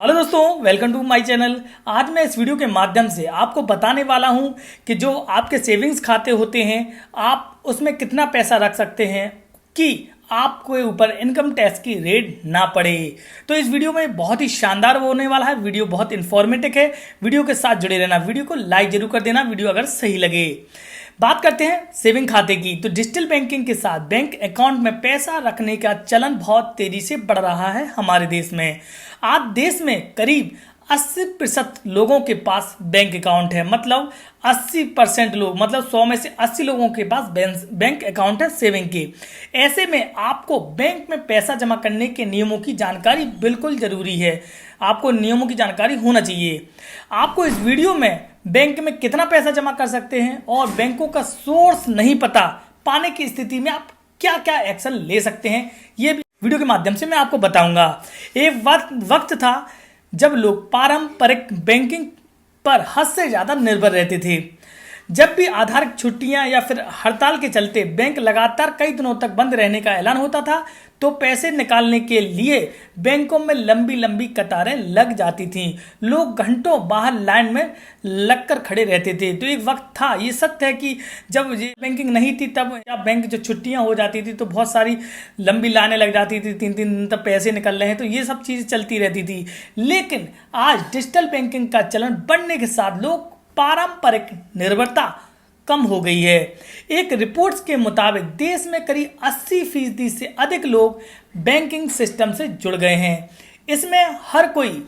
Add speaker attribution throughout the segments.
Speaker 1: Hello दोस्तों, welcome to my channel. आज मैं इस वीडियो के माध्यम से आपको बताने वाला हूं कि जो आपके सेविंग्स खाते होते हैं आप उसमें कितना पैसा रख सकते हैं कि आपको ऊपर इनकम टैक्स की रेड ना पड़े। तो इस वीडियो में बहुत ही शानदार होने वाला है। वीडियो बहुत इन्फॉर्मेटिव है। वीडियो के साथ जुड़े रहना, वीडियो को लाइक जरूर कर देना वीडियो अगर सही लगे। बात करते हैं सेविंग खाते की। तो डिजिटल बैंकिंग के साथ बैंक अकाउंट में पैसा रखने का चलन बहुत तेजी से बढ़ रहा है हमारे देश में। आज देश में करीब 80% लोगों के पास बैंक अकाउंट है। मतलब 80% लोग, मतलब 100 में से 80 लोगों के पास बैंक अकाउंट है सेविंग के। ऐसे में आपको बैंक में पैसा जमा करने के नियमों की जानकारी बिल्कुल जरूरी है। आपको नियमों की जानकारी होना चाहिए। आपको इस वीडियो में बैंक में कितना पैसा जमा कर सकते हैं और बैंकों का सोर्स नहीं पता पाने की स्थिति में आप क्या क्या एक्शन ले सकते हैं, ये भी वीडियो के माध्यम से मैं आपको बताऊंगा। एक वक्त था जब लोग पारंपरिक बैंकिंग पर हद से ज़्यादा निर्भर रहते थे। जब भी आधार छुट्टियां या फिर हड़ताल के चलते बैंक लगातार कई दिनों तक बंद रहने का ऐलान होता था तो पैसे निकालने के लिए बैंकों में लंबी लंबी कतारें लग जाती थीं। लोग घंटों बाहर लाइन में लगकर खड़े रहते थे। तो एक वक्त था, ये सत्य है कि जब ये बैंकिंग नहीं थी तब या बैंक जो छुट्टियां हो जाती थी तो बहुत सारी लंबी लाइनें लग जाती थी, 3-3 दिन तक पैसे निकल रहे हैं, तो ये सब चीज़ें चलती रहती थी। लेकिन आज डिजिटल बैंकिंग का चलन बढ़ने के साथ लोग पारंपरिक निर्भरता कम हो गई है। एक रिपोर्ट्स के मुताबिक देश में करीब 80% से अधिक लोग बैंकिंग सिस्टम से जुड़ गए हैं। इसमें हर कोई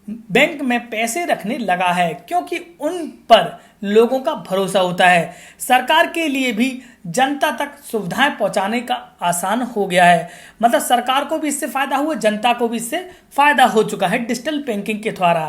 Speaker 1: बैंक में पैसे रखने लगा है क्योंकि उन पर लोगों का भरोसा होता है। सरकार के लिए भी जनता तक सुविधाएं पहुंचाने का आसान हो गया है। मतलब सरकार को भी इससे फायदा हुआ, जनता को भी इससे फायदा हो चुका है डिजिटल बैंकिंग के द्वारा।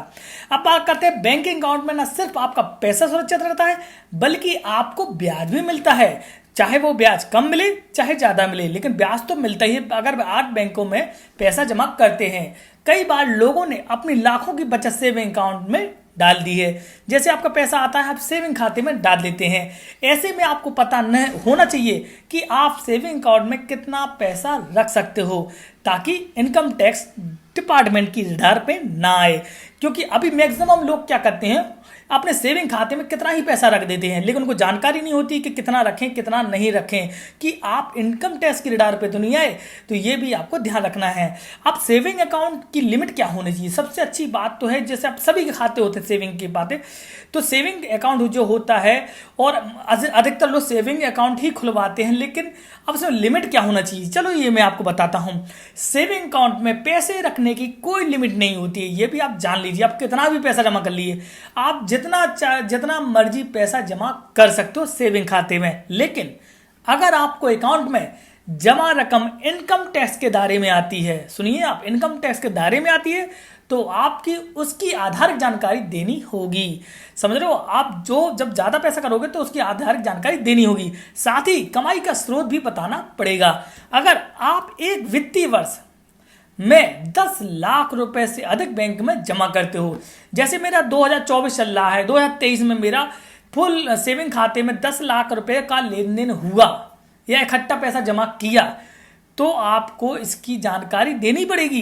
Speaker 1: अब बात करते हैं बैंकिंग अकाउंट में न सिर्फ आपका पैसा सुरक्षित रहता है बल्कि आपको ब्याज भी मिलता है। चाहे वो ब्याज कम मिले चाहे ज़्यादा मिले, लेकिन ब्याज तो मिलता ही है अगर आप बैंकों में पैसा जमा करते हैं। कई बार लोगों ने अपनी लाखों की बचत सेविंग अकाउंट में डाल दी है। जैसे आपका पैसा आता है आप सेविंग खाते में डाल देते हैं। ऐसे में आपको पता न होना चाहिए कि आप सेविंग अकाउंट में कितना पैसा रख सकते हो ताकि इनकम टैक्स डिपार्टमेंट की रडार पे ना आए। क्योंकि अभी मैक्सिमम लोग क्या करते हैं, अपने सेविंग खाते में कितना ही पैसा रख देते हैं, लेकिन उनको जानकारी नहीं होती कि कितना रखें कितना नहीं रखें, कि आप इनकम टैक्स की रडार पे तो नहीं आए। तो ये भी आपको ध्यान रखना है। अब सेविंग अकाउंट की लिमिट क्या होनी चाहिए, सबसे अच्छी बात तो है, जैसे आप सभी के खाते होते हैं सेविंग की बातें, तो सेविंग अकाउंट जो होता है और अधिकतर लोग सेविंग अकाउंट ही खुलवाते हैं, लेकिन अब इसमें लिमिट क्या होना चाहिए, चलो ये मैं आपको बताता हूँ। सेविंग अकाउंट में पैसे रखने की कोई लिमिट नहीं होती है, ये भी आप जान लीजिए। आप कितना भी पैसा जमा कर लिए, आप जितना मर्जी पैसा जमा कर सकते हो सेविंग खाते में। लेकिन अगर आपको अकाउंट में जमा रकम इनकम टैक्स के दायरे में आती है, सुनिए आप, इनकम टैक्स के दायरे में आती है तो आपकी उसकी आधारिक जानकारी देनी होगी। समझ रहे हो आप, जो जब ज्यादा पैसा करोगे तो उसकी आधारिक जानकारी देनी होगी। साथ ही कमाई का स्रोत भी बताना पड़ेगा। अगर आप एक वित्तीय वर्ष में 10 लाख रुपए से अधिक बैंक में जमा करते हो, जैसे मेरा 2024 चल रहा है, 2023 में मेरा फुल सेविंग खाते में 10 लाख रुपए का लेन देन हुआ या इकट्ठा पैसा जमा किया, तो आपको इसकी जानकारी देनी पड़ेगी।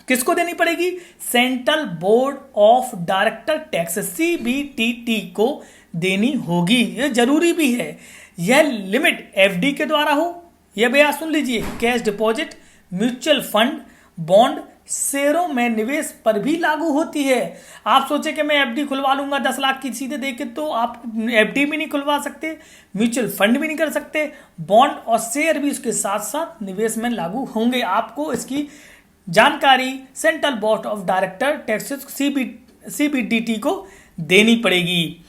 Speaker 1: किसको देनी पड़ेगी? Central board of director tax CBDT को देनी होगी। यह जरूरी भी है। यह लिमिट FD के द्वारा हो, यह भैया सुन लीजिए, cash deposit, mutual fund, bond, शेयरों में निवेश पर भी लागू होती है। आप सोचे कि मैं FD खुलवा लूंगा 10 लाख की सीधे देके, तो आप FD भी नहीं खुलवा सकते, म्यूचुअल फंड भी नहीं कर सकते, बॉन्ड और शेयर भी उसके साथ साथ निवेश में लागू होंगे। आपको इसकी जानकारी central board of director taxes CBDT को देनी पड़ेगी।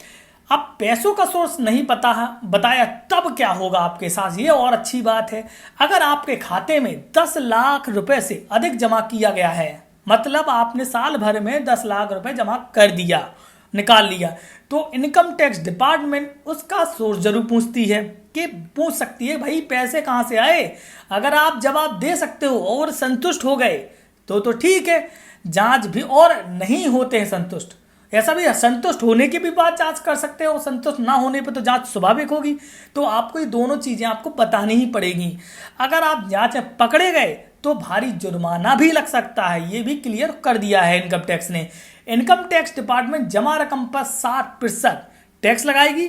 Speaker 1: अब पैसों का सोर्स नहीं बताया तब क्या होगा आपके साथ, ये और अच्छी बात है। अगर आपके खाते में 10 लाख रुपए से अधिक जमा किया गया है, मतलब आपने साल भर में 10 लाख रुपए जमा कर दिया, निकाल लिया, तो इनकम टैक्स डिपार्टमेंट उसका सोर्स जरूर पूछ सकती है भाई पैसे कहाँ से आए। अगर आप जवाब दे सकते हो और संतुष्ट हो गए तो ठीक है, जांच भी, और नहीं होते हैं संतुष्ट, ऐसा भी संतुष्ट होने की भी बात जांच कर सकते हो, संतुष्ट ना होने पर तो जांच स्वाभाविक होगी। तो आपको ये दोनों चीजें आपको बतानी ही पड़ेगी। अगर आप जांच में पकड़े गए तो भारी जुर्माना भी लग सकता है। ये भी क्लियर कर दिया है इनकम टैक्स ने। इनकम टैक्स डिपार्टमेंट जमा रकम पर 60% टैक्स लगाएगी,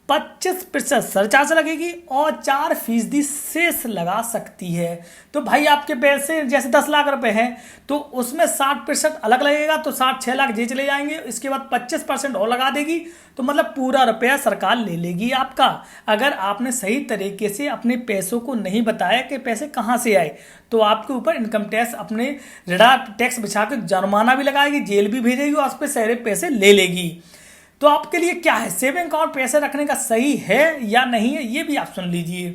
Speaker 1: 25% सरचार्ज लगेगी और 4% सेस लगा सकती है। तो भाई आपके पैसे जैसे 10 लाख रुपए हैं तो उसमें 60% अलग लगेगा, तो 6 लाख जे चले जाएंगे। इसके बाद 25% और लगा देगी, तो मतलब पूरा रुपया सरकार ले लेगी आपका। अगर आपने सही तरीके से अपने पैसों को नहीं बताया कि पैसे कहाँ से आए, तो आपके ऊपर इनकम टैक्स अपने ऋणा टैक्स बिछा के जुर्माना भी लगाएगी, जेल भी भेजेगी और उस पर सारे पैसे ले लेगी। तो आपके लिए क्या है, सेविंग अकाउंट पैसे रखने का सही है या नहीं है, ये भी आप सुन लीजिए।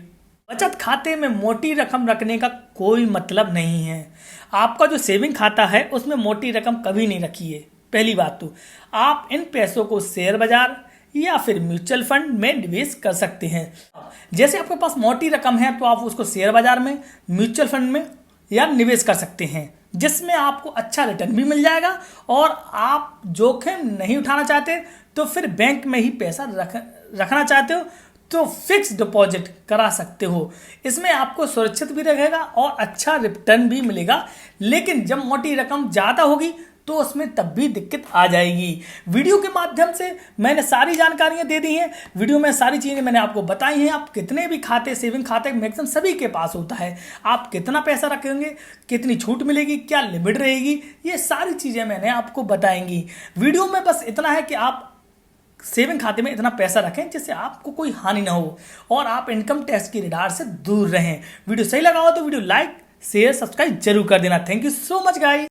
Speaker 1: बचत खाते में मोटी रकम रखने का कोई मतलब नहीं है। आपका जो सेविंग खाता है उसमें मोटी रकम कभी नहीं रखी है। पहली बात तो आप इन पैसों को शेयर बाजार या फिर म्यूचुअल फंड में निवेश कर सकते हैं। जैसे आपके पास मोटी रकम है तो आप उसको शेयर बाजार में, म्यूचुअल फंड में या निवेश कर सकते हैं, जिसमें आपको अच्छा रिटर्न भी मिल जाएगा। और आप जोखिम नहीं उठाना चाहते तो फिर बैंक में ही पैसा रखना चाहते हो तो फिक्स डिपॉजिट करा सकते हो। इसमें आपको सुरक्षित भी रहेगा और अच्छा रिटर्न भी मिलेगा। लेकिन जब मोटी रकम ज़्यादा होगी तो उसमें तब भी दिक्कत आ जाएगी। वीडियो के माध्यम से मैंने सारी जानकारियां दे दी हैं। वीडियो में सारी चीज़ें मैंने आपको बताई हैं। आप कितने भी खाते, सेविंग खाते मैक्सिमम सभी के पास होता है। आप कितना पैसा रखेंगे, कितनी छूट मिलेगी, क्या लिमिट रहेगी, ये सारी चीज़ें मैंने आपको बताएंगी। वीडियो में बस इतना है कि आप सेविंग खाते में इतना पैसा रखें जिससे आपको कोई हानि ना हो और आप इनकम टैक्स की रडार से दूर रहें। वीडियो सही लगा हो तो वीडियो लाइक, शेयर, सब्सक्राइब जरूर कर देना। Thank you so much guys.